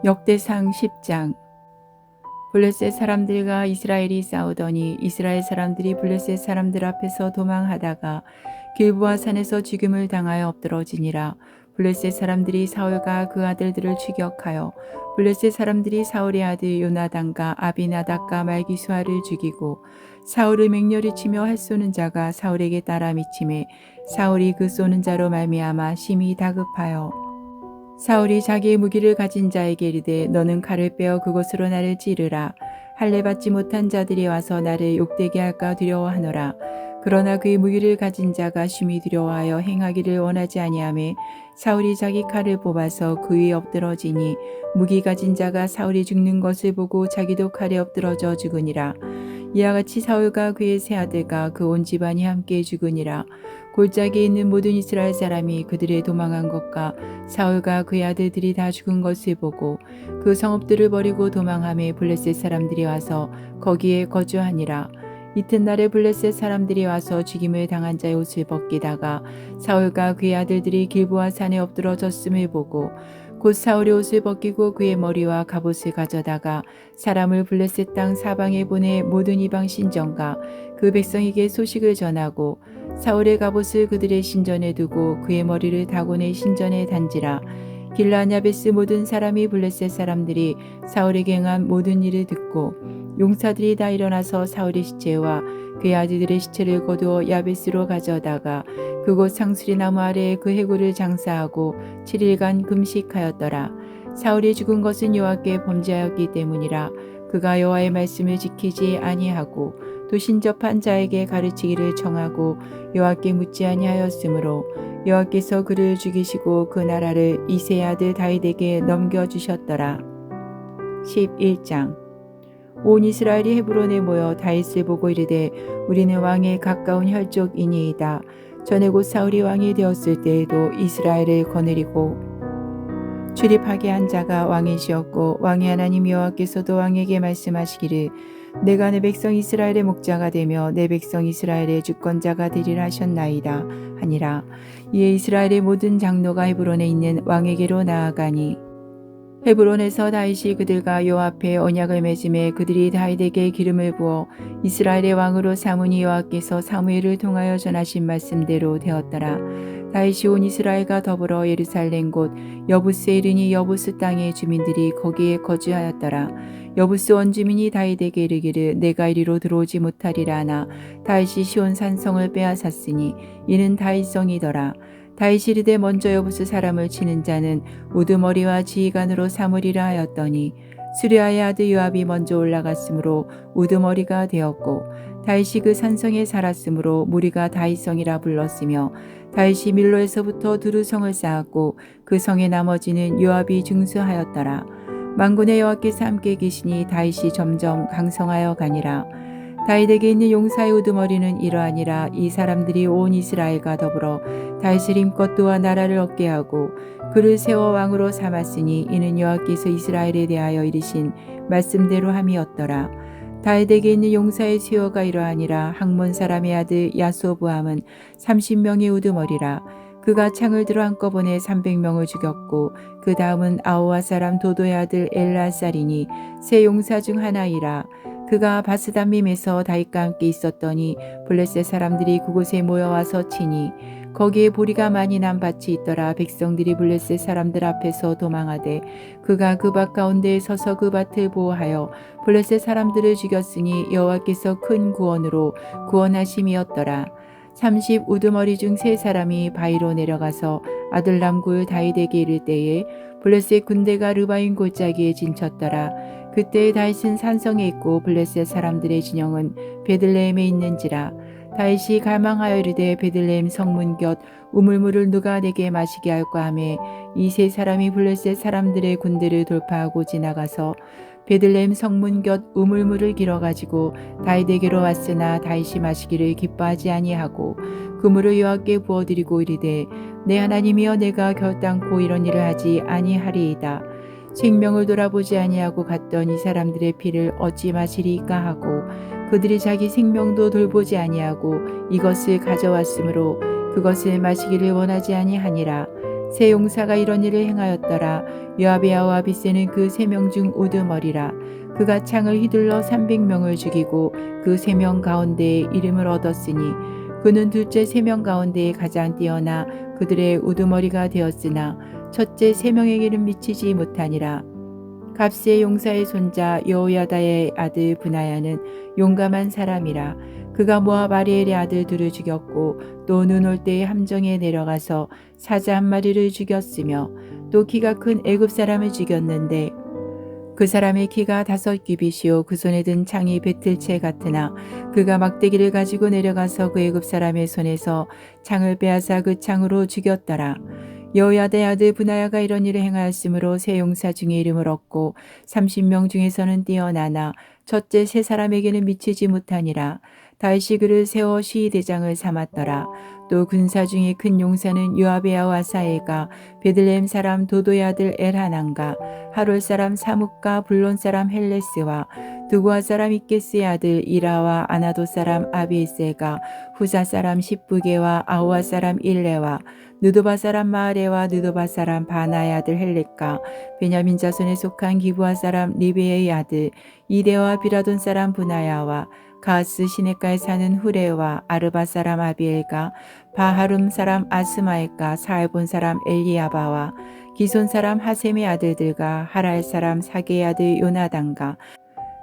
역대상 10장. 블레셋 사람들과 이스라엘이 싸우더니 이스라엘 사람들이 블레셋 사람들 앞에서 도망하다가 길보아 산에서 죽임을 당하여 엎드러지니라. 블레셋 사람들이 사울과 그 아들들을 추격하여 블레셋 사람들이 사울의 아들 요나단과 아비나답과 말기수아를 죽이고 사울을 맹렬히 치며 활 쏘는 자가 사울에게 따라 미치매 사울이 그 쏘는 자로 말미암아 심히 다급하여 사울이 자기의 무기를 가진 자에게 이르되 너는 칼을 빼어 그곳으로 나를 찌르라. 할례 받지 못한 자들이 와서 나를 욕되게 할까 두려워하노라. 그러나 그의 무기를 가진 자가 심히 두려워하여 행하기를 원하지 아니하매 사울이 자기 칼을 뽑아서 그 위에 엎드러지니 무기 가진 자가 사울이 죽는 것을 보고 자기도 칼에 엎드러져 죽으니라. 이와 같이 사울과 그의 세 아들과 그 온 집안이 함께 죽으니라. 골짜기에 있는 모든 이스라엘 사람이 그들의 도망한 것과 사울과 그의 아들들이 다 죽은 것을 보고 그 성읍들을 버리고 도망하며 블레셋 사람들이 와서 거기에 거주하니라. 이튿날에 블레셋 사람들이 와서 죽임을 당한 자의 옷을 벗기다가 사울과 그의 아들들이 길보아 산에 엎드러졌음을 보고 곧 사울의 옷을 벗기고 그의 머리와 갑옷을 가져다가 사람을 블레셋 땅 사방에 보내 모든 이방 신전과 그 백성에게 소식을 전하고 사울의 갑옷을 그들의 신전에 두고 그의 머리를 다곤의 신전에 단지라. 길르앗 야베스 모든 사람이 블레셋 사람들이 사울에게 행한 모든 일을 듣고 용사들이 다 일어나서 사울의 시체와 그의 아들들의 시체를 거두어 야베스로 가져다가 그곳 상수리 나무 아래에 그 해골을 장사하고 7일간 금식하였더라. 사울이 죽은 것은 여호와께 범죄하였기 때문이라. 그가 여호와의 말씀을 지키지 아니하고 또 신접한 자에게 가르치기를 청하고 여호와께 묻지 아니하였으므로 여호와께서 그를 죽이시고 그 나라를 이새의 아들 다윗에게 넘겨주셨더라. 11장. 온 이스라엘이 헤브론에 모여 다윗을 보고 이르되 우리는 왕에 가까운 혈족이니이다. 전에 곧 사울이 왕이 되었을 때에도 이스라엘을 거느리고 출입하게 한 자가 왕이시었고 왕의 하나님 여호와께서도 왕에게 말씀하시기를 내가 내 백성 이스라엘의 목자가 되며 내 백성 이스라엘의 주권자가 되리라 하셨나이다 하니라. 이에 이스라엘의 모든 장로가 헤브론에 있는 왕에게로 나아가니 헤브론에서 다윗이 그들과 여호와 앞에 언약을 맺음에 그들이 다윗에게 기름을 부어 이스라엘의 왕으로 삼으니 여호와께서 사무엘을 통하여 전하신 말씀대로 되었더라. 다윗이 온 이스라엘과 더불어 예루살렘 곧 여부스에 이르니 여부스 땅의 주민들이 거기에 거주하였더라. 여부스 원주민이 다윗에게 이르기를 내가 이리로 들어오지 못하리라 하나 다윗이 시온 산성을 빼앗았으니 이는 다윗성이더라. 다윗이 이르되 먼저 여부스 사람을 치는 자는 우두머리와 지휘관으로 삼으리라 하였더니 수리아의 아들 요압이 먼저 올라갔으므로 우두머리가 되었고 다윗이 그 산성에 살았으므로 무리가 다윗성이라 불렀으며 다윗이 밀로에서부터 두루 성을 쌓았고 그 성의 나머지는 요압이 중수하였더라. 만군의 여호와께서 함께 계시니 다윗이 점점 강성하여 가니라. 다윗에게 있는 용사의 우두머리는 이러하니라. 이 사람들이 온 이스라엘과 더불어 다윗을 힘껏 도와 나라를 얻게 하고 그를 세워 왕으로 삼았으니 이는 여호와께서 이스라엘에 대하여 이르신 말씀대로 함이었더라. 다윗에게 있는 용사의 수요가 이러하니라. 학몬 사람의 아들 야소부함은 30명의 우두머리라. 그가 창을 들어 한꺼번에 300명을 죽였고 그 다음은 아우와 사람 도도의 아들 엘라살이니 세 용사 중 하나이라. 그가 바스담밈에서 다윗과 함께 있었더니 블레셋 사람들이 그곳에 모여와서 치니 거기에 보리가 많이 난 밭이 있더라. 백성들이 블레셋 사람들 앞에서 도망하되 그가 그 밭 가운데에 서서 그 밭을 보호하여 블레셋 사람들을 죽였으니 여호와께서 큰 구원으로 구원하심이었더라. 30 우두머리 중 세 사람이 바위로 내려가서 아둘람 굴 다윗에게 이를 때에 블레셋 군대가 르바임 골짜기에 진쳤더라. 그때 다윗은 산성에 있고 블레셋 사람들의 진영은 베들레헴에 있는지라. 다윗이 갈망하여 이르되 베들레헴 성문 곁 우물물을 누가 내게 마시게 할까 하매 이 세 사람이 블레셋 사람들의 군대를 돌파하고 지나가서 베들레헴 성문 곁 우물물을 길어가지고 다윗에게로 왔으나 다윗이 마시기를 기뻐하지 아니하고 그 물을 여호와께 부어드리고 이르되 내 하나님이여 내가 결단코 이런 일을 하지 아니하리이다. 생명을 돌아보지 아니하고 갔던 이 사람들의 피를 어찌 마시리까 하고 그들이 자기 생명도 돌보지 아니하고 이것을 가져왔으므로 그것을 마시기를 원하지 아니하니라. 세 용사가 이런 일을 행하였더라. 요압의 아우 아비새는 그 3명 중 우두머리라. 그가 창을 휘둘러 300명을 죽이고 그 3명 가운데에 이름을 얻었으니 그는 둘째 3명 가운데에 가장 뛰어나 그들의 우두머리가 되었으나 첫째 3명에게는 미치지 못하니라. 갑스의 용사의 손자 여호야다의 아들 브나야는 용감한 사람이라. 그가 모압 아리엘의 아들 둘을 죽였고 또 눈 올 때에 함정에 내려가서 사자 한 마리를 죽였으며 또 키가 큰 애굽 사람을 죽였는데 그 사람의 키가 5규빗이요 그 손에 든 창이 배틀채 같으나 그가 막대기를 가지고 내려가서 그 애굽 사람의 손에서 창을 빼앗아 그 창으로 죽였더라. 여호야다의 아들 브나야가 이런 일을 행하였으므로 세 용사 중에 이름을 얻고 30명 중에서는 뛰어나나 첫째 3사람에게는 미치지 못하니라. 다윗이 그를 세워 시위대장을 삼았더라. 또 군사 중에 큰 용사는 요압의 아우 아사엘과 베들레헴 사람 도도의 아들 엘하난과 하롤 사람 사뭇과 블론 사람 헬레스와 두고아 사람 이게스의 아들 이라와 아나도 사람 아비에셀과 후사 사람 십부게와 아우아 사람 일레와 느도바 사람 마아레와 느도바 사람 바나의 아들 헬렉과 베냐민 자손에 속한 기브아 사람 리베의 아들 이데와 비라돈 사람 브나야와 가스 시내가에 사는 후레와 아르바 사람 아비엘과 바하룸 사람 아스마엘과 사알본 사람 엘리야바와 기손 사람 하셈의 아들들과 하랄 사람 사게의 아들 요나단과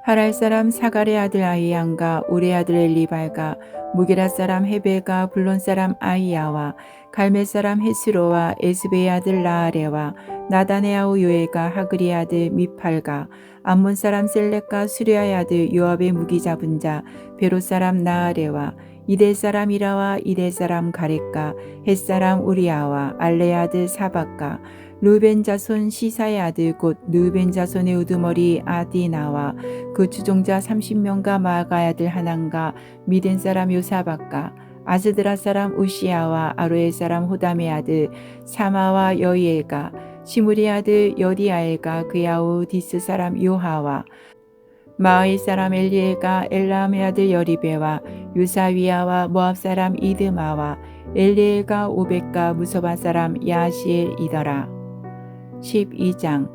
하랄 사람 사갈의 아들 아히양과 우레 아들 엘리발과 무게라 사람 헤벨과 블론 사람 아이야와 갈멜 사람 헤스로와 에스베의 아들 라아레와 나단의 아우 요엘과 하그리의 아들 미팔과 암몬 사람 셀렉과 수리아의 아들 요압의 무기 잡은 자 베롯 사람 나아레와 이델 사람 이라와 이델 사람 가렉과 헷 사람 우리아와 알레의 아들 사박과 르벤 자손 시사의 아들 곧 르벤 자손의 우두머리 아디나와 그 추종자 30명과 마아가의 아들 하난과 미덴 사람 요사박과 아스드라 사람 우시아와 아로엘 사람 호담의 아들 사마와 여이엘과 시므리 아들 여디아엘과 그의 아우 디스 사람 요하와 마의 사람 엘리엘과 엘람의 아들 여리베와 유사위아와 모압 사람 이드마와 엘리엘과 오벳과 무소바 사람 야시엘이더라. 12장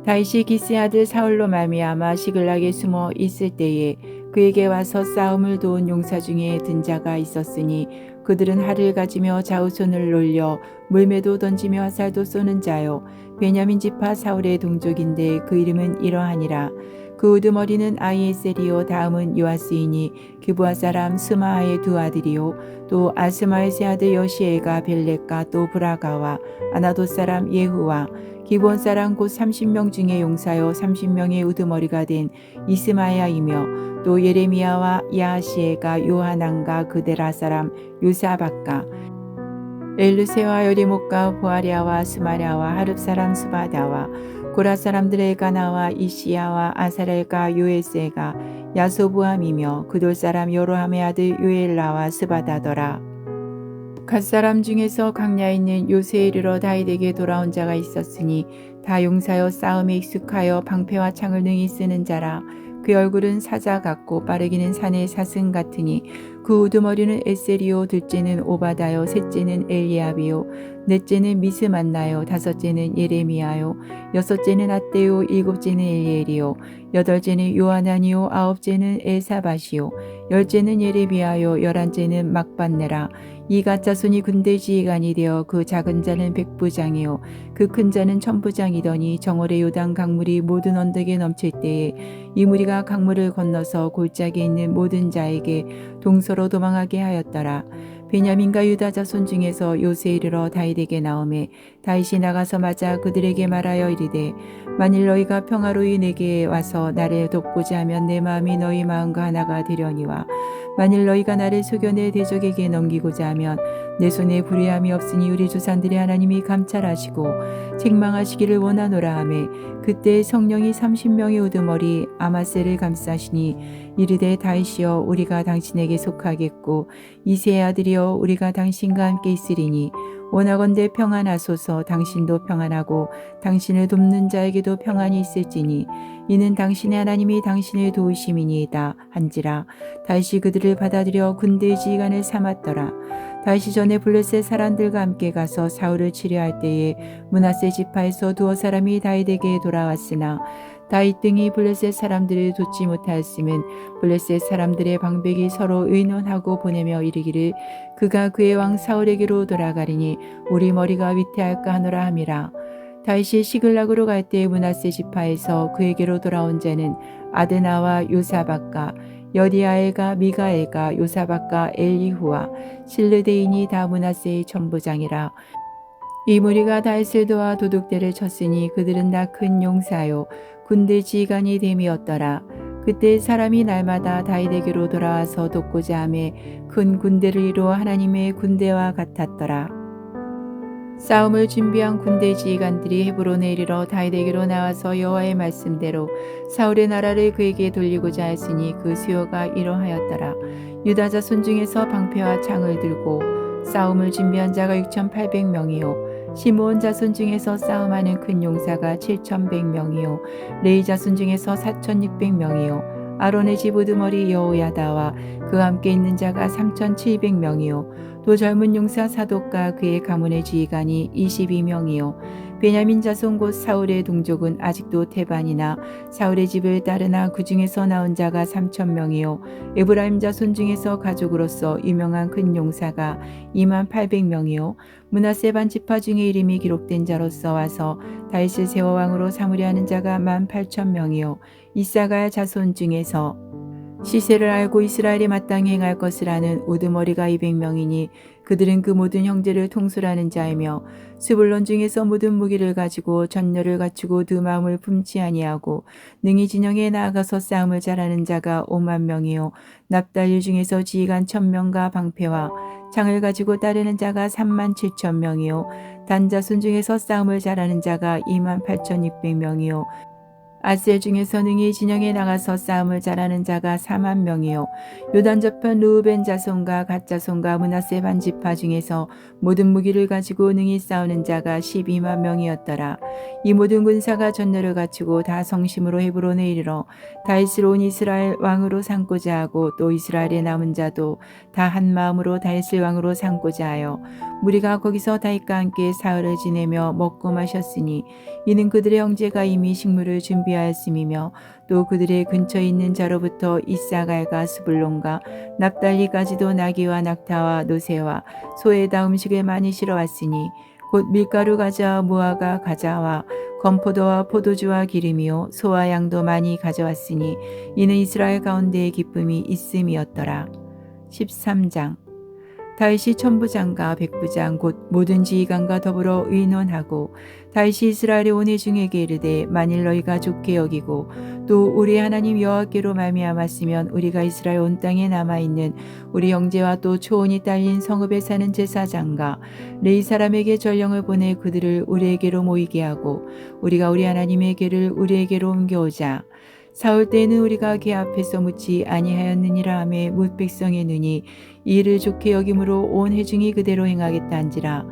다윗이 기스의 아들 사울로 말미암아 시글락에 숨어 있을 때에 그에게 와서 싸움을 도운 용사 중에 든 자가 있었으니 그들은 활을 가지며 좌우손을 놀려 물매도 던지며 화살도 쏘는 자요 베냐민 지파 사울의 동족인데 그 이름은 이러하니라. 그 우두머리는 아이에셀이요 다음은 요아스이니 기브아 사람 스마아의 두 아들이요 또 아스마의 세 아들 여시엘과 벨렉과 또 브라가와 아나도 사람 예후와 기브온 사람 곧 30명 중에 용사요 30명의 우두머리가 된 이스마야이며 또 예레미야와 야하시엘과 요하난과 그데라 사람 요사박과 엘르세와 여리목과 보아랴와 스마랴와 하릅 사람 스바다와 고라 사람들의 가나와 이시야와 아사렐과 요에세가 야소부함이며 그돌 사람 요로함의 아들 요엘라와 스바다더라. 갓 사람 중에서 강야에 있는 요새에 이르러 다윗에게 돌아온 자가 있었으니 다 용사여 싸움에 익숙하여 방패와 창을 능히 쓰는 자라. 그 얼굴은 사자 같고 빠르기는 산의 사슴 같으니 그 우두머리는 에셀이요 둘째는 오바다요 셋째는 엘리압이요 넷째는 미스만나요 다섯째는 예레미야요 여섯째는 아떼요 일곱째는 엘리엘이요 여덟째는 요하나니요 아홉째는 엘사밭이요 열째는 예레미야요 열한째는 막반네라. 이 가짜손이 군대 지휘관이 되어 그 작은 자는 백부장이요 그 큰 자는 천부장이더니 정월의 요단 강물이 모든 언덕에 넘칠 때에 이 무리가 강물을 건너서 골짜기에 있는 모든 자에게 동서로 도망하게 하였더라. 베냐민과 유다 자손 중에서 요새에 이르러 다윗에게 나오매 다윗이 나가서 맞아 그들에게 말하여 이르되 만일 너희가 평화로이 내게 와서 나를 돕고자 하면 내 마음이 너희 마음과 하나가 되려니와 만일 너희가 나를 속여 내 대적에게 넘기고자 하면 내 손에 불의함이 없으니 우리 조상들의 하나님이 감찰하시고 책망하시기를 원하노라 하매 그때 성령이 30명의 우두머리 아마셀을 감싸시니 이르되 다윗이여 우리가 당신에게 속하겠고 이새의 아들이여 우리가 당신과 함께 있으리니 원하건대 평안하소서. 당신도 평안하고 당신을 돕는 자에게도 평안이 있을지니 이는 당신의 하나님이 당신을 도우심이니이다 한지라. 다시 그들을 받아들여 군대 지휘관을 삼았더라. 다시 전에 블레셋 사람들과 함께 가서 사울을 치료할 때에 므낫세 지파에서 두어 사람이 다윗에게 돌아왔으나 다윗 등이 블레셋 사람들을 돕지 못하였음은 블레셋 사람들의 방백이 서로 의논하고 보내며 이르기를 그가 그의 왕 사울에게로 돌아가리니 우리 머리가 위태할까 하노라 함이라. 다윗이 시글락으로 갈 때에 므낫세 지파에서 그에게로 돌아온 자는 아드나와 요사박과 여디아엘과 미가엘과 요사박과 엘리후와 실르데인이 다 므낫세의 천부장이라. 이 무리가 다윗을 도와 도둑대를 쳤으니 그들은 다 큰 용사요 군대 지휘관이 됨이었더라. 그때 사람이 날마다 다윗에게로 돌아와서 돕고자 하매 큰 군대를 이루어 하나님의 군대와 같았더라. 싸움을 준비한 군대 지휘관들이 헤브론에 이르러 다윗에게로 나와서 여호와의 말씀대로 사울의 나라를 그에게 돌리고자 했으니 그 수요가 이러하였더라. 유다 자손 중에서 방패와 창을 들고 싸움을 준비한 자가 6,800명이요 시므온 자손 중에서 싸움하는 큰 용사가 7,100명이요 레위 자손 중에서 4,600명이요 아론의 집 우두머리 여호야다와 그와 함께 있는 자가 3,700명이요 또 젊은 용사 사독과 그의 가문의 지휘관이 22명이요 베냐민 자손 곧 사울의 동족은 아직도 태반이나 사울의 집을 따르나 그 중에서 나온 자가 3,000명이요 에브라임 자손 중에서 가족으로서 유명한 큰 용사가 28,000명이요 므낫세 반 지파 중에 이름이 기록된 자로서 와서 다윗을 세워 왕으로 삼으려 하는 자가 18,000명이요 이사가야 자손 중에서 시세를 알고 이스라엘에 마땅히 행할 것을 아는 우두머리가 200명이니 그들은 그 모든 형제를 통솔하는 자이며 스불론 중에서 모든 무기를 가지고 전열을 갖추고 두 마음을 품지 아니하고 능히 진영에 나아가서 싸움을 잘하는 자가 50,000명이요 납달리 중에서 지휘관 1,000명과 방패와 창을 가지고 따르는 자가 37,000명이요 단 자손 중에서 싸움을 잘하는 자가 28,600명이요 아셀 중에서 능히 진영에 나가서 싸움을 잘하는 자가 40,000명이요 요단 저편 르우벤 자손과 갓 자손과 므낫세 반 지파 중에서 모든 무기를 가지고 능히 싸우는 자가 120,000명이었더라. 이 모든 군사가 전열을 갖추고 다 성심으로 헤브론에 이르러 다윗을 온 이스라엘 왕으로 삼고자 하고 또 이스라엘에 남은 자도 다 한 마음으로 다윗을 왕으로 삼고자 하여 무리가 거기서 다윗과 함께 사흘을 지내며 먹고 마셨으니 이는 그들의 형제가 이미 식물을 준비하였음이며 또 그들의 근처에 있는 자로부터 이사갈과 스불론과 납달리까지도 나귀와 낙타와 노새와 소에다 음식을 많이 실어왔으니 곧 밀가루 가자와 무화과 가자와 건포도와 포도주와 기름이요 소와 양도 많이 가져왔으니 이는 이스라엘 가운데에 기쁨이 있음이었더라. 13장 다윗이 천부장과 백부장 곧 모든 지휘관과 더불어 의논하고 다윗이 이스라엘의 온 회중에게 이르되 만일 너희가 좋게 여기고 또 우리 하나님 여호와께로 말미암았으면 우리가 이스라엘 온 땅에 남아있는 우리 형제와 또 초원이 딸린 성읍에 사는 제사장과 레위 사람에게 전령을 보내 그들을 우리에게로 모이게 하고 우리가 우리 하나님의 궤를 우리에게로 옮겨오자. 사울 때에는 우리가 궤 앞에서 묻지 아니하였느니라 하며 뭇 백성의 눈이 이를 좋게 여김으로 온 회중이 그대로 행하겠다 한지라.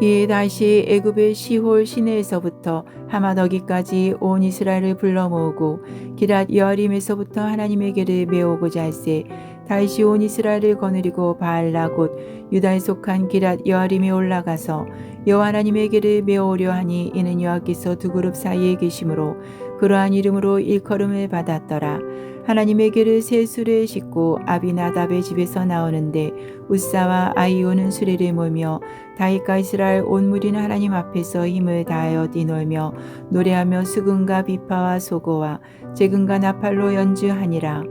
이에 다시 애굽의 시홀 시내에서부터 하마더기까지 온 이스라엘을 불러 모으고 기랏 여아림에서부터 하나님의 궤를 메오고자 할세 다윗이 온 이스라엘을 거느리고 바알라 곧 유다에 속한 기랏 여아림에 올라가서 여호와 하나님의 궤를 메오려 하니 이는 여호와께서 두 그룹 사이에 계심으로 그러한 이름으로 일컬음을 받았더라. 하나님의 궤를 새 수레에 싣고 아비나답의 집에서 나오는데 우사와 아이오는 수레를 몰며 다윗과 이스라엘 온 무리는 하나님 앞에서 힘을 다하여 뛰놀며 노래하며 수금과 비파와 소고와 재금과 나팔로 연주하니라.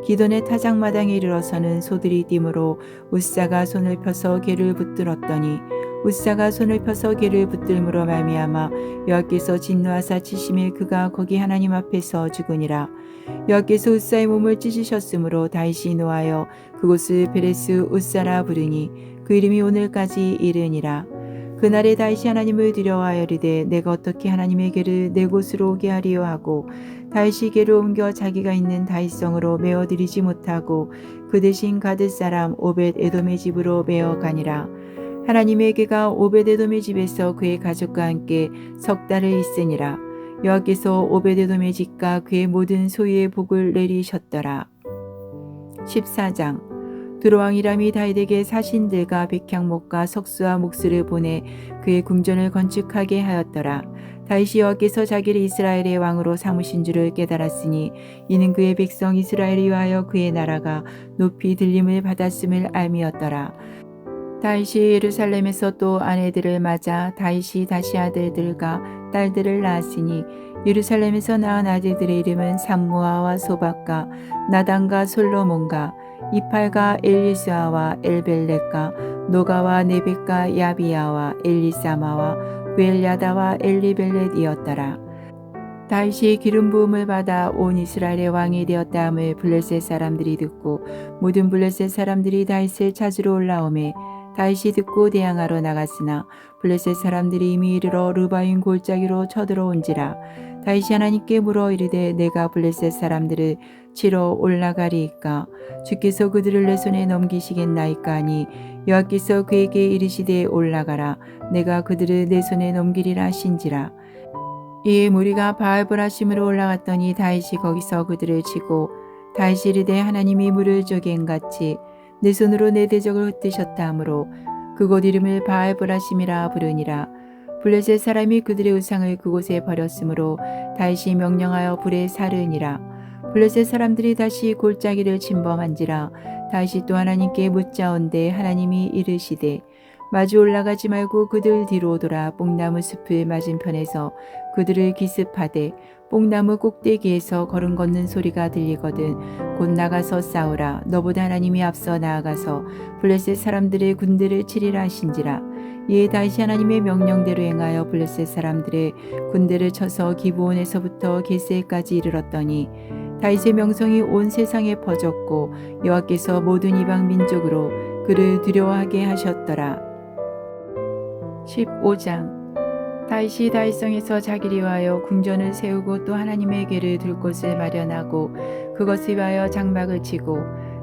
기돈의 타작마당에 이르러서는 소들이 뛰므로 우사가 손을 펴서 궤를 붙들었더니 우사가 손을 펴서 궤를 붙들므로 말미암아 여호와께서 진노하사 치심에 그가 거기 하나님 앞에서 죽으니라. 여호와께서 우사의 몸을 찢으셨으므로 다윗이 노하여 그곳을 베레스 우사라 부르니 그 이름이 오늘까지 이르니라. 그날에 다윗이 하나님을 두려워하여 이르되 내가 어떻게 하나님의 궤를 내 곳으로 오게 하리요 하고 다윗이 궤를 옮겨 자기가 있는 다윗성으로 메어들이지 못하고 그 대신 가드 사람 오벳 에돔의 집으로 메어 가니라. 하나님의 개가 오베데돔의 집에서 그의 가족과 함께 석 달을 있으니라. 여호와께서 오베데돔의 집과 그의 모든 소유의 복을 내리셨더라. 14장. 두로왕이람이 다윗에게 사신들과 백향목과 석수와 목수를 보내 그의 궁전을 건축하게 하였더라. 다윗이 여호와께서 자기를 이스라엘의 왕으로 삼으신 줄을 깨달았으니 이는 그의 백성 이스라엘을 위하여 그의 나라가 높이 들림을 받았음을 알미였더라. 다윗이 예루살렘에서 또 아내들을 맞아 다윗이 다시 아들들과 딸들을 낳았으니 예루살렘에서 낳은 아들들의 이름은 삼무아와 소박과 나단과 솔로몬과 이팔과 엘리수아와 엘벨렉과 노가와 네벡과 야비야와 엘리사마와 벨야다와 엘리벨렛이었더라. 다윗이 기름 부음을 받아 온 이스라엘의 왕이 되었다함을 블레셋 사람들이 듣고 모든 블레셋 사람들이 다윗을 찾으러 올라오매 다윗이 듣고 대항하러 나갔으나 블레셋 사람들이 이미 이르러 르바임 골짜기로 쳐들어온지라. 다윗이 하나님께 물어 이르되 내가 블레셋 사람들을 치러 올라가리이까 주께서 그들을 내 손에 넘기시겠나이까 하니 여호와께서 그에게 이르시되 올라가라 내가 그들을 내 손에 넘기리라 하신지라. 이에 무리가 바알보라심으로 올라갔더니 다윗이 거기서 그들을 치고 다윗이 이르되 하나님이 물을 조개같이 내 손으로 내 대적을 흩으셨다 하므로 그곳 이름을 바알보라심이라 부르니라. 블레셋 사람이 그들의 우상을 그곳에 버렸으므로 다윗이 명령하여 불에 사르니라. 블레셋 사람들이 다시 골짜기를 침범한지라. 다윗이 또 하나님께 묻자온대 하나님이 이르시되 마주 올라가지 말고 그들 뒤로 돌아 뽕나무 숲을 맞은편에서 그들을 기습하되 뽕나무 꼭대기에서 걸음 걷는 소리가 들리거든 곧 나가서 싸우라. 너보다 하나님이 앞서 나아가서 블레셋 사람들의 군대를 치리라 하신지라. 이에 다윗이 하나님의 명령대로 행하여 블레셋 사람들의 군대를 쳐서 기브온에서부터 게셀까지 이르렀더니 다윗의 명성이 온 세상에 퍼졌고 여호와께서 모든 이방 민족으로 그를 두려워하게 하셨더라. 15장. 다윗이 다윗성에서 자기를 위하여 궁전을 세우고 또 하나님의 궤를 둘 곳을 마련하고 그것을 위하여 장막을 치고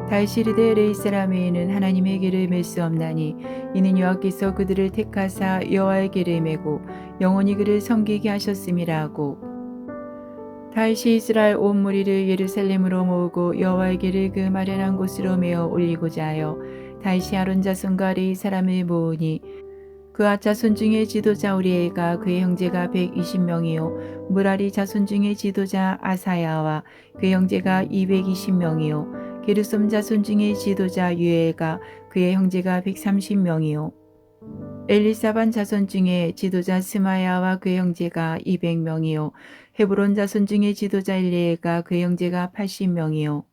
다윗이 이르되 레위 사람 외에는 하나님의 궤를 맬 수 없나니 이는 여호와께서 그들을 택하사 여호와의 궤를 메고 영원히 그를 섬기게 하셨음이라 하고 다윗이 이스라엘 온 무리를 예루살렘으로 모으고 여호와의 궤를 그 마련한 곳으로 메어 올리고자 하여 다윗이 아론 자손과 레위 사람을 모으니 그아 자손 중에 지도자 우리엘과 그의 형제가 120명이요 무라리 자손 중에 지도자 아사야와 그의 형제가 220명이요 게르솜 자손 중에 지도자 유엘과 그의 형제가 130명이요 엘리사반 자손 중에 지도자 스마야와 그의 형제가 200명이요 헤브론 자손 중에 지도자 일리엘과 그의 형제가 80명이요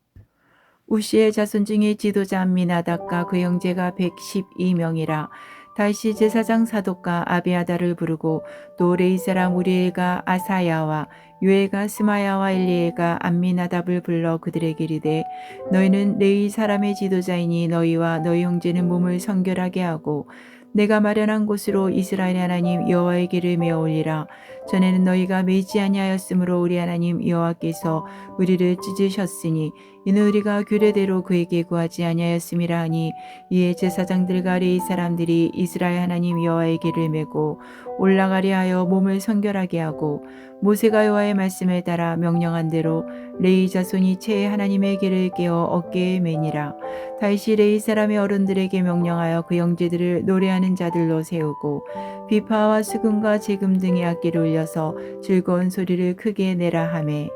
우시의 자손 중에 지도자 암미나답과 그의 형제가 112명이라. 다윗이 제사장 사독과 아비아다를 부르고 또 레위 사람 우리엘과 아사야와 요엘과 스마야와 엘리엘과 암미나답을 불러 그들에게 이르되 너희는 레위 사람의 지도자이니 너희와 너희 형제는 몸을 성결하게 하고 내가 마련한 곳으로 이스라엘의 하나님 여호와의 궤를 메어 올리라. 전에는 너희가 메지 아니하였으므로 우리 하나님 여호와께서 우리를 찢으셨으니 이는 우리가 규례대로 그에게 구하지 아니하였음이라 하니 이에 제사장들과 레위 사람들이 이스라엘 하나님 여호와의 궤를 메고 올라가려 하여 몸을 성결하게 하고 모세가 여호와의 말씀을 따라 명령한 대로 레위 자손이 채 하나님의 궤를 깨어 어깨에 매니라. 다윗이 레위 사람의 어른들에게 명령하여 그 형제들을 노래하는 자들로 세우고 비파와 수금과 재금 등의 악기를 울려서 즐거운 소리를 크게 내라 하매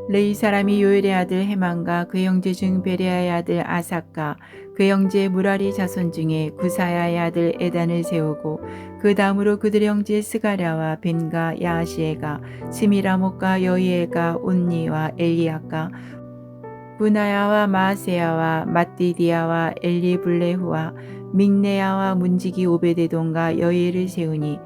레위 사람이 요엘의 아들 헤만과 그 형제 중 베레아의 아들 아삭과 그 형제 무라리 자손 중에 구사야의 아들 에단을 세우고 그 다음으로 그들의 형제 스가랴와 벤과 야하시엘과 스미라못과 여이엘과 온니와 엘리야가 부나야와 마아세야와 마띠디야와 엘리블레후와 믹네야와 문지기 오베데돈과 여이엘을 세우니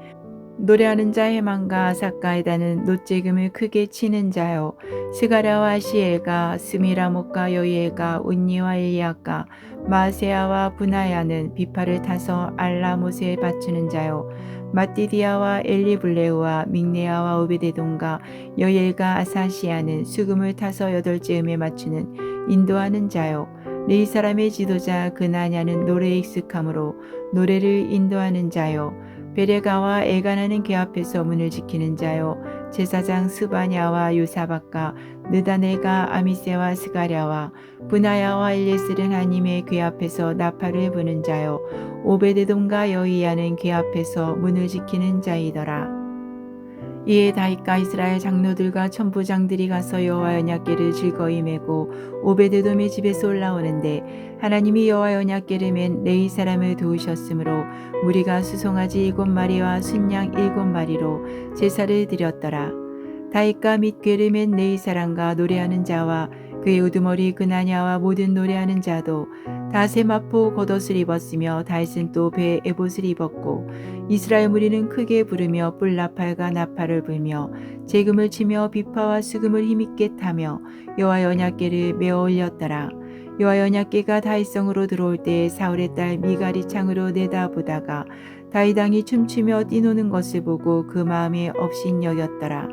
노래하는 자 헤만과 아삭과 에단은 놋재금을 크게 치는 자요 스가랴와 아시엘과 스미라못과 여이엘과 온니와 엘리야가 마세야와 부나야는 비파를 타서 알라못에 맞추는 자요 마띠디아와 엘리블레우와 믹네야와 오베데돈과 여이엘과 아사시아는 수금을 타서 8째음에 맞추는 인도하는 자요 네 사람의 지도자 그나냐는 노래에 익숙함으로 노래를 인도하는 자요. 베레가와 엘가나는 그 앞에서 문을 지키는 자요. 제사장 스바냐와 요사박과 느다넬과 아미세와 스가랴와 분하야와 엘예슬은 하나님의 궤 앞에서 나팔을 부는 자요. 오베데돔과 여이야는 궤 앞에서 문을 지키는 자이더라. 이에 다윗과 이스라엘 장로들과 천부장들이 가서 여호와 언약궤를 즐거이 메고 오베데돔의 집에서 올라오는데 하나님이 여호와 언약궤를 맨 레위 사람을 도우셨으므로 무리가 수송아지 7마리와 순양 7마리로 제사를 드렸더라. 다윗과 및 궤를 맨 레위 사람과 노래하는 자와 그의 우두머리 그나냐와 모든 노래하는 자도 다세 마포 겉옷을 입었으며 다윗은 또 배에 에봇을 입었고 이스라엘 무리는 크게 부르며 뿔나팔과 나팔을 불며 재금을 치며 비파와 수금을 힘있게 타며 여호와의 언약궤를 메어 올렸더라. 여호와의 언약궤가 다윗성으로 들어올 때 사울의 딸 미갈이 창으로 내다보다가 다윗 왕이 춤추며 뛰노는 것을 보고 그 마음에 업신여겼더라.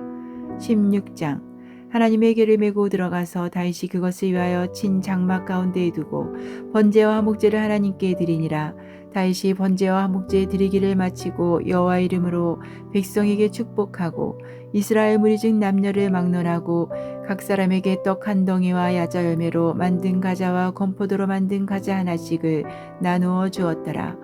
16장 하나님의 궤를 메고 들어가서 다윗이 그것을 위하여 친 장막 가운데에 두고 번제와 화목제를 하나님께 드리니라. 다윗이 번제와 화목제 드리기를 마치고 여호와 이름으로 백성에게 축복하고 이스라엘 무리 중 남녀를 막론하고 각 사람에게 떡 한 덩이와 야자 열매로 만든 과자와 건포도로 만든 과자 하나씩을 나누어 주었더라.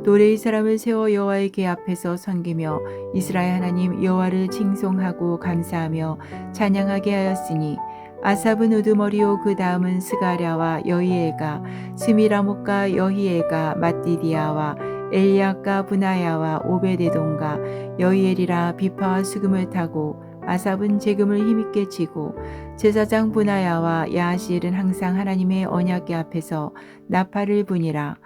또 레위 사람을 세워 여호와의 궤 앞에서 섬기며 이스라엘 하나님 여호와를 칭송하고 감사하며 찬양하게 하였으니 아삽은 우두머리요 그 다음은 스가랴와 여히엘과 스미라목과 여히엘과 마띠디아와 엘리야과 분하야와 오베데돔과 여히엘이라 비파와 수금을 타고 아삽은 재금을 힘있게 치고 제사장 분하야와 야하시엘은 항상 하나님의 언약궤 앞에서 나팔을 부니라.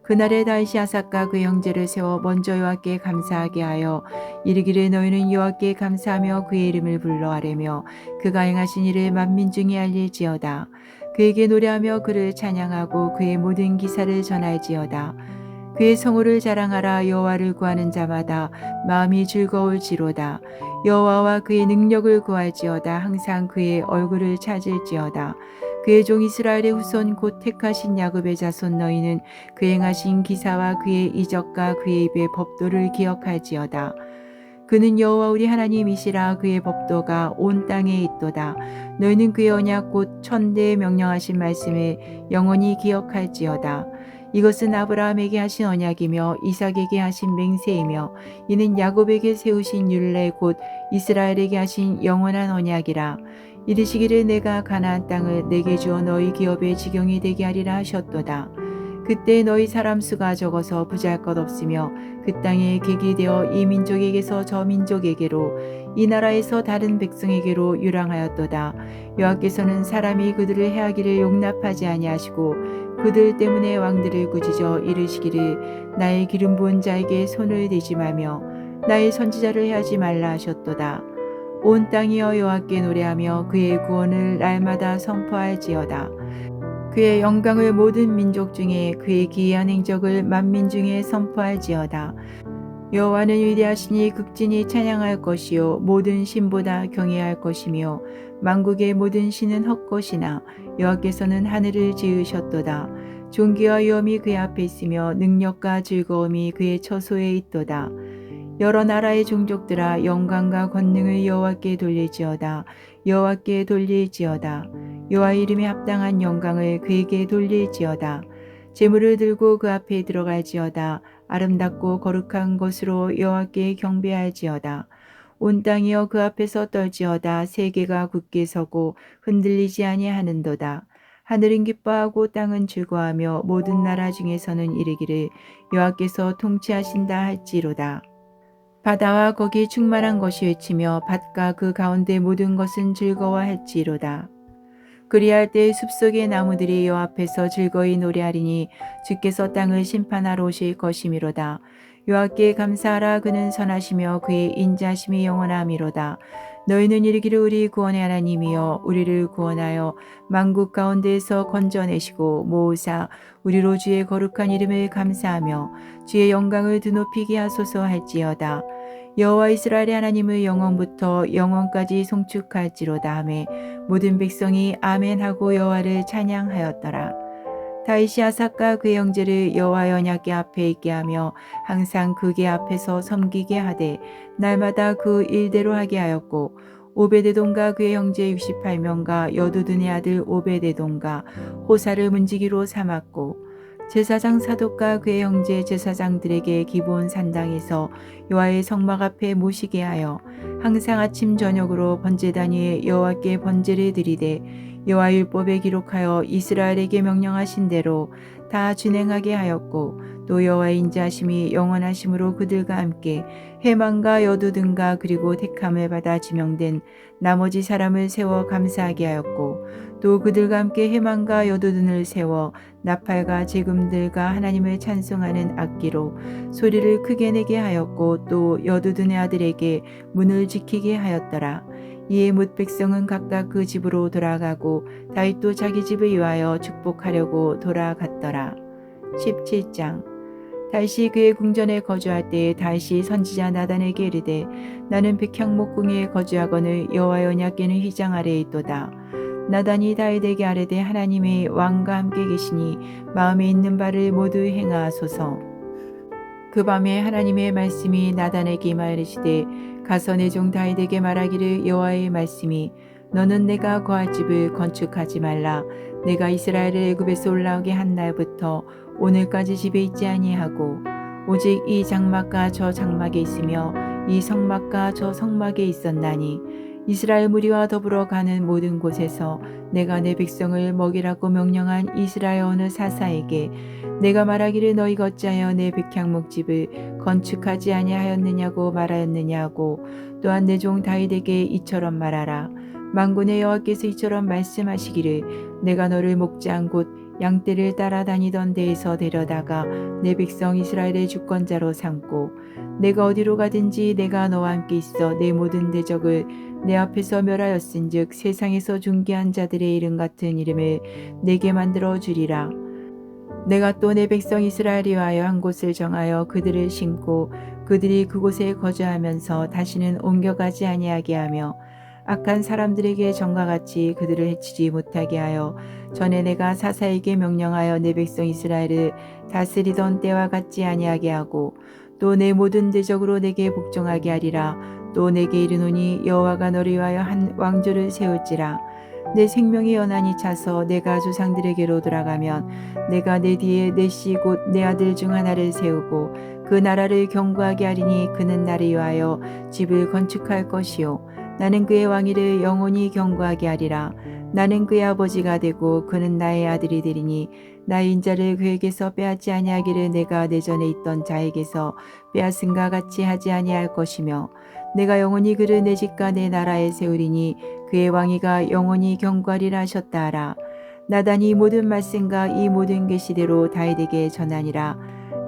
그날에 다윗이 아삭과 그 형제를 세워 먼저 여호와께 감사하게 하여 이르기를 너희는 여호와께 감사하며 그의 이름을 불러 아뢰며 그가 행하신 일을 만민 중에 알릴지어다. 그에게 노래하며 그를 찬양하고 그의 모든 기사를 전할지어다. 그의 성호를 자랑하라. 여호와를 구하는 자마다 마음이 즐거울지로다. 여호와와 그의 능력을 구할지어다. 항상 그의 얼굴을 찾을지어다. 그의 종 이스라엘의 후손 곧 택하신 야곱의 자손 너희는 그의 행하신 기사와 그의 이적과 그의 입의 법도를 기억할지어다. 그는 여호와 우리 하나님이시라. 그의 법도가 온 땅에 있도다. 너희는 그의 언약 곧 천대에 명령하신 말씀을 영원히 기억할지어다. 이것은 아브라함에게 하신 언약이며 이삭에게 하신 맹세이며 이는 야곱에게 세우신 율례 곧 이스라엘에게 하신 영원한 언약이라. 이르시기를 내가 가나안 땅을 내게 주어 너희 기업의 지경이 되게 하리라 하셨도다. 그때 너희 사람 수가 적어서 부잘것없으며 그 땅에 객이 되어 이 민족에게서 저 민족에게로 이 나라에서 다른 백성에게로 유랑하였도다. 여호와께서는 사람이 그들을 해하기를 용납하지 아니하시고 그들 때문에 왕들을 꾸짖어 이르시기를 나의 기름 부은 자에게 손을 대지 말며 나의 선지자를 해하지 말라 하셨도다. 온 땅이여 여호와께 노래하며 그의 구원을 날마다 선포할지어다. 그의 영광을 모든 민족 중에 그의 기이한 행적을 만민 중에 선포할지어다. 여호와는 위대하시니 극진히 찬양할 것이요 모든 신보다 경외할 것이며 만국의 모든 신은 헛것이나 여호와께서는 하늘을 지으셨도다. 존귀와 위엄이 그의 앞에 있으며 능력과 즐거움이 그의 처소에 있도다. 여러 나라의 종족들아 영광과 권능을 여호와께 돌릴지어다. 여호와께 돌릴지어다. 여호와 이름에 합당한 영광을 그에게 돌릴지어다. 제물을 들고 그 앞에 들어갈지어다. 아름답고 거룩한 것으로 여호와께 경배할지어다. 온 땅이여 그 앞에서 떨지어다. 세계가 굳게 서고 흔들리지 아니하는도다. 하늘은 기뻐하고 땅은 즐거워하며 모든 나라 중에서는 이르기를 여호와께서 통치하신다 할지로다. 바다와 거기 충만한 것이 외치며 밭과 그 가운데 모든 것은 즐거워할지로다. 그리할 때 숲속의 나무들이 여호와 앞에서 즐거이 노래하리니 주께서 땅을 심판하러 오실 것이미로다. 여호와께 감사하라. 그는 선하시며 그의 인자심이 영원하미로다. 너희는 이르기를 우리 구원의 하나님이여 우리를 구원하여 만국 가운데에서 건져내시고 모으사 우리로 주의 거룩한 이름을 감사하며 주의 영광을 드높이게 하소서 할지어다. 여호와 이스라엘의 하나님을 영원부터 영원까지 송축할지로다 하매 모든 백성이 아멘하고 여호와를 찬양하였더라. 다윗이 아삭과 그의 형제를 여호와 언약궤 앞에 있게 하며 항상 그궤 앞에서 섬기게 하되 날마다 그 일대로 하게 하였고 오베데돔과 그의 형제 68명과 여두둔의 아들 오베데돔과 호사를 문지기로 삼았고 제사장 사독과 그의 형제 제사장들에게 기브온 산당에서 여호와의 성막 앞에 모시게 하여 항상 아침 저녁으로 번제단 위에 여호와께 번제를 드리되 여호와 율법에 기록하여 이스라엘에게 명령하신 대로 다 준행하게 하였고 또 여호와의 인자하심이 영원하심으로 그들과 함께 해만과 여두둔과 그리고 택함을 받아 지명된 나머지 사람을 세워 감사하게 하였고 또 그들과 함께 해만과 여두둔을 세워 나팔과 재금들과 하나님을 찬송하는 악기로 소리를 크게 내게 하였고 또 여두둔의 아들에게 문을 지키게 하였더라. 이에 뭇 백성은 각각 그 집으로 돌아가고 다윗도 자기 집을 위하여 축복하려고 돌아갔더라. 17장. 다윗이 그의 궁전에 거주할 때에 다윗이 선지자 나단에게 이르되 나는 백향목궁에 거주하거늘 여호와의 언약궤는 휘장 아래에 있도다. 나단이 다윗에게 아뢰되 하나님이 왕과 함께 계시니 마음에 있는 바를 모두 행하소서. 그 밤에 하나님의 말씀이 나단에게 임하이르시되 가서 내 종 다윗에게 말하기를 여호와의 말씀이 너는 내가 거할 집을 건축하지 말라. 내가 이스라엘을 애굽에서 올라오게 한 날부터 오늘까지 집에 있지 아니하고 오직 이 장막과 저 장막에 있으며 이 성막과 저 성막에 있었나니 이스라엘 무리와 더불어 가는 모든 곳에서 내가 내 백성을 먹이라고 명령한 이스라엘 어느 사사에게 내가 말하기를 너희가 어찌하여 내 백향목 집을 건축하지 아니하였느냐고 말하였느냐고 또한 내 종 다윗에게 이처럼 말하라. 만군의 여호와께서 이처럼 말씀하시기를 내가 너를 목장 곧 양떼를 따라다니던 데에서 데려다가 내 백성 이스라엘의 주권자로 삼고 내가 어디로 가든지 내가 너와 함께 있어 내 모든 대적을 내 앞에서 멸하였은즉 세상에서 존귀한 자들의 이름 같은 이름을 내게 만들어 주리라. 내가 또 내 백성 이스라엘이 위하여 한 곳을 정하여 그들을 심고 그들이 그곳에 거주하면서 다시는 옮겨가지 아니하게 하며 악한 사람들에게 전과 같이 그들을 해치지 못하게 하여 전에 내가 사사에게 명령하여 내 백성 이스라엘을 다스리던 때와 같지 아니하게 하고 또 내 모든 대적으로 내게 복종하게 하리라. 또 내게 이르노니 여호와가 너를 위하여 한 왕조를 세울지라. 내 생명이 연한이 차서 내가 조상들에게로 돌아가면 내가 내 뒤에 내 씨 곧 내 아들 중 하나를 세우고 그 나라를 견고하게 하리니 그는 나를 위하여 집을 건축할 것이요 나는 그의 왕위를 영원히 견고하게 하리라. 나는 그의 아버지가 되고 그는 나의 아들이 되리니 나의 인자를 그에게서 빼앗지 아니하기를 내가 내 전에 있던 자에게서 빼앗은가 같이 하지 아니할 것이며 내가 영원히 그를 내 집과 내 나라에 세우리니 그의 왕위가 영원히 견고하리라 하셨다 하라. 나단이 이 모든 말씀과 이 모든 계시대로 다윗에게 전하니라.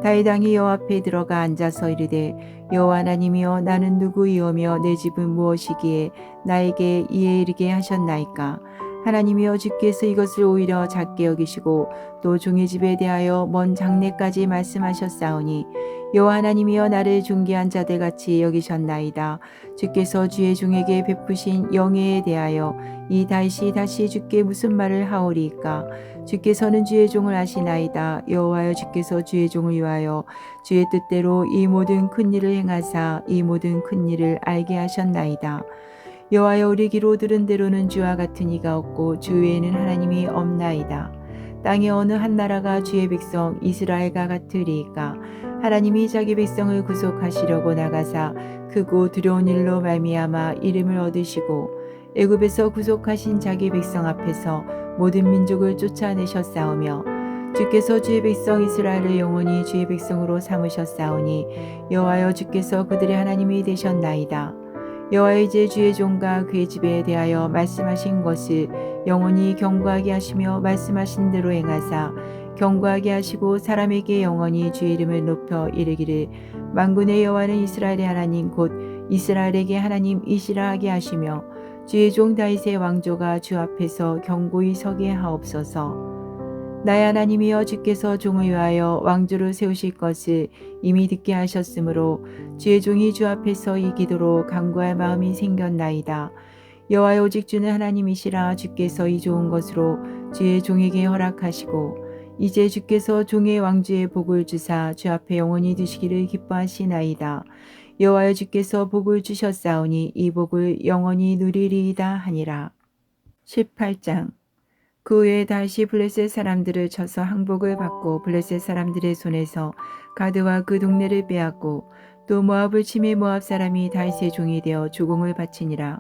다윗 왕이 여호와 앞에 들어가 앉아서 이르되 여호와 하나님이여 나는 누구이오며 내 집은 무엇이기에 나에게 이에 이르게 하셨나이까. 하나님이여 주께서 이것을 오히려 작게 여기시고 또 종의 집에 대하여 먼 장래까지 말씀하셨사오니 여호와 하나님이여 나를 존귀한 자들같이 여기셨나이다. 주께서 주의 종에게 베푸신 영예에 대하여 이 다윗이 다시 주께 무슨 말을 하오리이까. 주께서는 주의 종을 아시나이다. 여호와여 주께서 주의 종을 위하여 주의 뜻대로 이 모든 큰 일을 행하사 이 모든 큰 일을 알게 하셨나이다. 여호와여 우리 귀로 들은 대로는 주와 같은 이가 없고 주 외에는 하나님이 없나이다. 땅의 어느 한 나라가 주의 백성 이스라엘과 같으리이까. 하나님이 자기 백성을 구속하시려고 나가사 크고 두려운 일로 말미암아 이름을 얻으시고 애굽에서 구속하신 자기 백성 앞에서 모든 민족을 쫓아내셨사오며 주께서 주의 백성 이스라엘을 영원히 주의 백성으로 삼으셨사오니 여호와여 주께서 그들의 하나님이 되셨나이다. 여호와여 이제 주의 종과 그의 집에 대하여 말씀하신 것을 영원히 견고하게 하시며 말씀하신 대로 행하사 견고하게 하시고 사람에게 영원히 주의 이름을 높여 이르기를 만군의 여호와는 이스라엘의 하나님 곧 이스라엘에게 하나님이시라 하게 하시며 주의 종 다윗의 왕조가 주 앞에서 견고히 서게 하옵소서. 나의 하나님이여 주께서 종을 위하여 왕조를 세우실 것을 이미 듣게 하셨으므로 주의 종이 주 앞에서 이 기도로 간구할 마음이 생겼나이다. 여호와여 오직 주는 하나님이시라. 주께서 이 좋은 것으로 주의 종에게 허락하시고 이제 주께서 종의 왕주의 복을 주사 주 앞에 영원히 두시기를 기뻐하시나이다. 여호와여 주께서 복을 주셨사오니 이 복을 영원히 누리리이다 하니라. 18장. 그 후에 다시 블레셋 사람들을 쳐서 항복을 받고 블레셋 사람들의 손에서 가드와 그 동네를 빼앗고 또 모압을 치매 모압 사람이 다윗의 종이 되어 조공을 바치니라.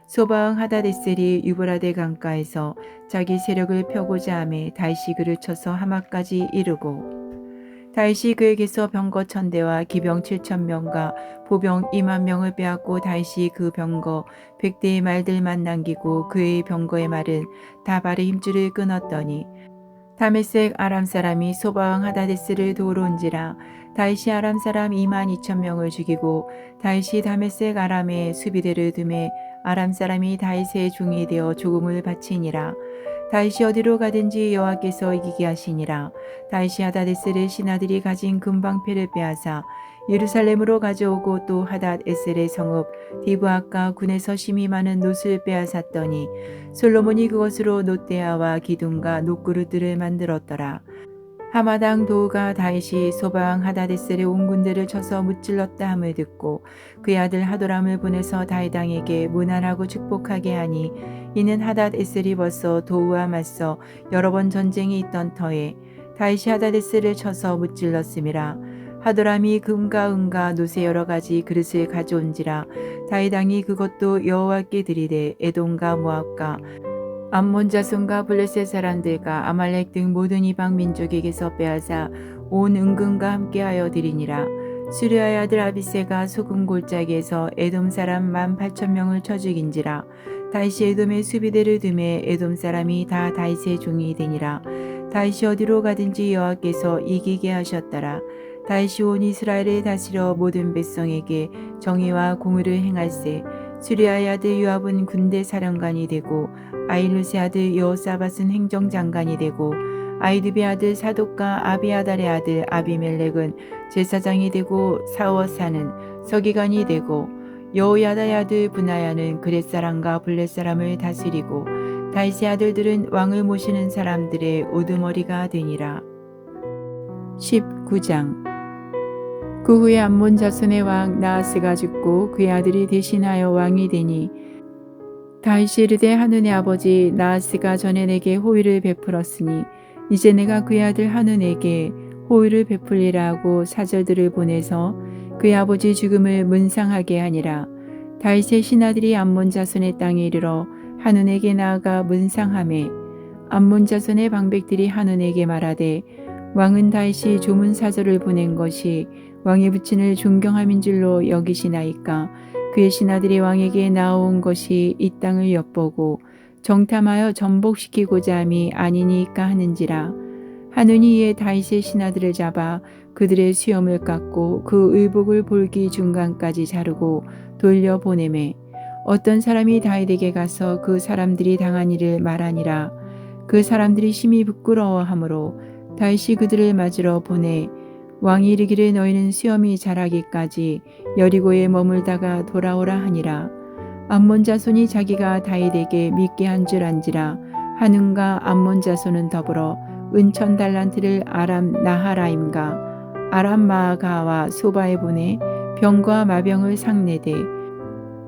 소바왕 하다데셀이 유브라데 강가에서 자기 세력을 펴고자 하매 다윗이 그를 쳐서 하마까지 이르고 다윗이 그에게서 병거 1000대와 기병 7000명과 보병 20000명을 빼앗고 다윗이 그 병거 100대의 말들만 남기고 그의 병거의 말은 다 발의 힘줄을 끊었더니 다메섹 아람 사람이 소바왕 하다데스를 도우러 온지라. 다윗이 아람 사람 22000명을 죽이고 다윗이 다메섹 아람에 수비대를 두매 아람 사람이 다윗의 종이 되어 조공을 바치니라. 다윗이 어디로 가든지 여호와께서 이기게 하시니라. 다윗이 하다데셀의 신하들이 가진 금방패를 빼앗아 예루살렘으로 가져오고 또 하닷에셀의 성읍 디브아과 군에서 심히 많은 놋을 빼앗았더니 솔로몬이 그것으로 놋대야와 기둥과 놋그릇들을 만들었더라. 하마당 도우가 다윗이 소바왕 하다데셀의 온 군대를 쳐서 무찔렀다 함을 듣고 그의 아들 하도람을 보내서 다윗 왕에게 문안하고 축복하게 하니 이는 하닷에셀이 벌써 도우와 맞서 여러 번 전쟁이 있던 터에 다윗이 하닷에셀을 쳐서 무찔렀음이라. 하도람이 금과 은과 놋의 여러 가지 그릇을 가져온지라. 다윗 왕이 그것도 여호와께 드리되 에돔과 모압과 암몬 자손과 블레셋 사람들과 아말렉 등 모든 이방 민족에게서 빼앗아 온 은금과 함께하여 드리니라. 수리아의 아들 아비새가 소금 골짜기에서 에돔 사람 18,000명을 쳐 죽인지라. 다윗이 에돔의 수비대를 두매 에돔 사람이 다 다윗의 종이 되니라. 다윗이 어디로 가든지 여호와께서 이기게 하셨더라. 다윗이 온 이스라엘을 다스려 모든 백성에게 정의와 공의를 행할세. 수리아의 아들 요압은 군대 사령관이 되고 아일루스의 아들 여호사밧은 행정장관이 되고 아이드베의 아들 사독과 아비아달의 아들 아비멜렉은 제사장이 되고 사워사는 서기관이 되고 여호야다의 아들 브나야는 그렛 사람과 블렛 사람을 다스리고 다윗의 아들들은 왕을 모시는 사람들의 우두머리가 되니라. 19장. 그 후에 암몬 자손의 왕 나하스가 죽고 그의 아들이 대신하여 왕이 되니 다윗이 이르되 한운의 아버지 나하스가 전에 내게 호의를 베풀었으니 이제 내가 그의 아들 한운에게 호의를 베풀리라 하고 사절들을 보내서 그의 아버지 죽음을 문상하게 하니라. 다윗의 신하들이 암몬 자손의 땅에 이르러 한운에게 나아가 문상하매 암몬 자손의 방백들이 한운에게 말하되 왕은 다윗이 조문 사절을 보낸 것이 왕의 부친을 존경함인 줄로 여기시나이까. 그의 신하들이 왕에게 나온 것이 이 땅을 엿보고 정탐하여 전복시키고자 함이 아니니까 하는지라. 한운이 이에 다윗의 신하들을 잡아 그들의 수염을 깎고 그 의복을 볼기 중간까지 자르고 돌려보내매 어떤 사람이 다윗에게 가서 그 사람들이 당한 일을 말하니라. 그 사람들이 심히 부끄러워하므로 다윗이 그들을 맞으러 보내 왕이 이르기를 너희는 수염이 자라기까지 여리고에 머물다가 돌아오라 하니라. 암몬 자손이 자기가 다윗에게 믿게 한 줄 안지라. 한운과 암몬 자손은 더불어 은천 달란트를 아람 나하라임과 아람 마아가와 소바에 보내 병과 마병을 상내되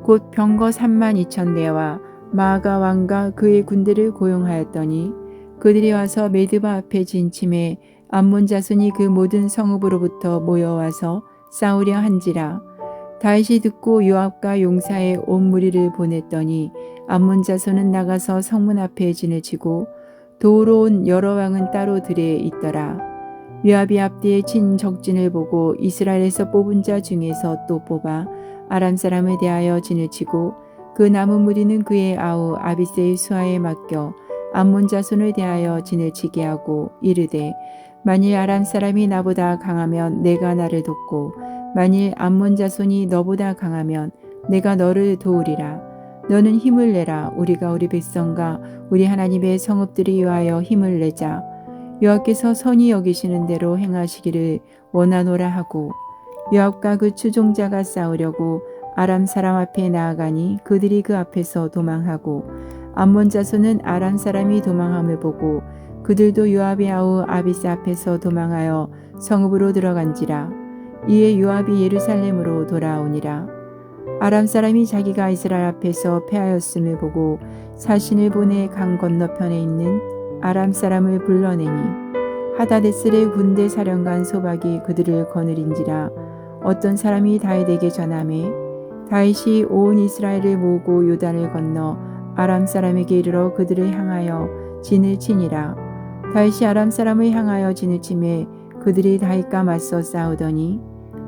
곧 병거 32,000대와 마아가 왕과 그의 군대를 고용하였더니 그들이 와서 메드바 앞에 진침해 암몬 자손이 그 모든 성읍으로부터 모여와서 싸우려 한지라. 다윗이 듣고 요압과 용사의 온 무리를 보냈더니 암몬 자손은 나가서 성문 앞에 진을 치고 도우러 온 여러 왕은 따로 들에 있더라. 요압이 앞뒤에 친 적진을 보고 이스라엘에서 뽑은 자 중에서 또 뽑아 아람 사람에 대하여 진을 치고 그 남은 무리는 그의 아우 아비새의 수하에 맡겨 암몬 자손을 대하여 진을 치게 하고 이르되 만일 아람 사람이 나보다 강하면 내가 나를 돕고 만일 암몬 자손이 너보다 강하면 내가 너를 도우리라. 너는 힘을 내라. 우리가 우리 백성과 우리 하나님의 성읍들이 위하여 힘을 내자. 여호와께서 선히 여기시는 대로 행하시기를 원하노라 하고 요압과 그 추종자가 싸우려고 아람 사람 앞에 나아가니 그들이 그 앞에서 도망하고 암몬 자손은 아람 사람이 도망함을 보고 그들도 요압의 아우 아비스 앞에서 도망하여 성읍으로 들어간지라. 이에 요압이 예루살렘으로 돌아오니라. 아람 사람이 자기가 이스라엘 앞에서 패하였음을 보고 사신을 보내 강 건너편에 있는 아람 사람을 불러내니 하다데셀의 군대 사령관 소박이 그들을 거느린지라. 어떤 사람이 다윗에게 전하매 다윗이 온 이스라엘을 모으고 요단을 건너 아람 사람에게 이르러 그들을 향하여 진을 치니라. 다윗이 아람 사람을 향하여 진을 치매 그들이 다윗과 맞서 싸우더니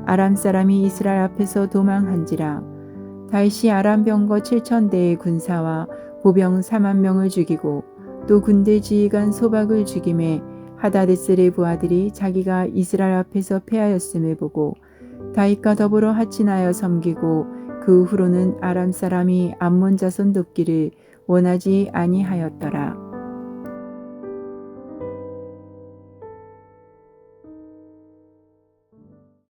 아람 사람이 이스라엘 앞에서 도망한지라. 다윗이 아람 병거 7,000대의 군사와 보병 4만 명을 죽이고 또 군대 지휘관 소박을 죽임에 하다데셀의 부하들이 자기가 이스라엘 앞에서 패하였음을 보고 다윗과 더불어 하친하여 섬기고 그 후로는 아람 사람이 암몬 자손 돕기를 원하지 아니하였더라.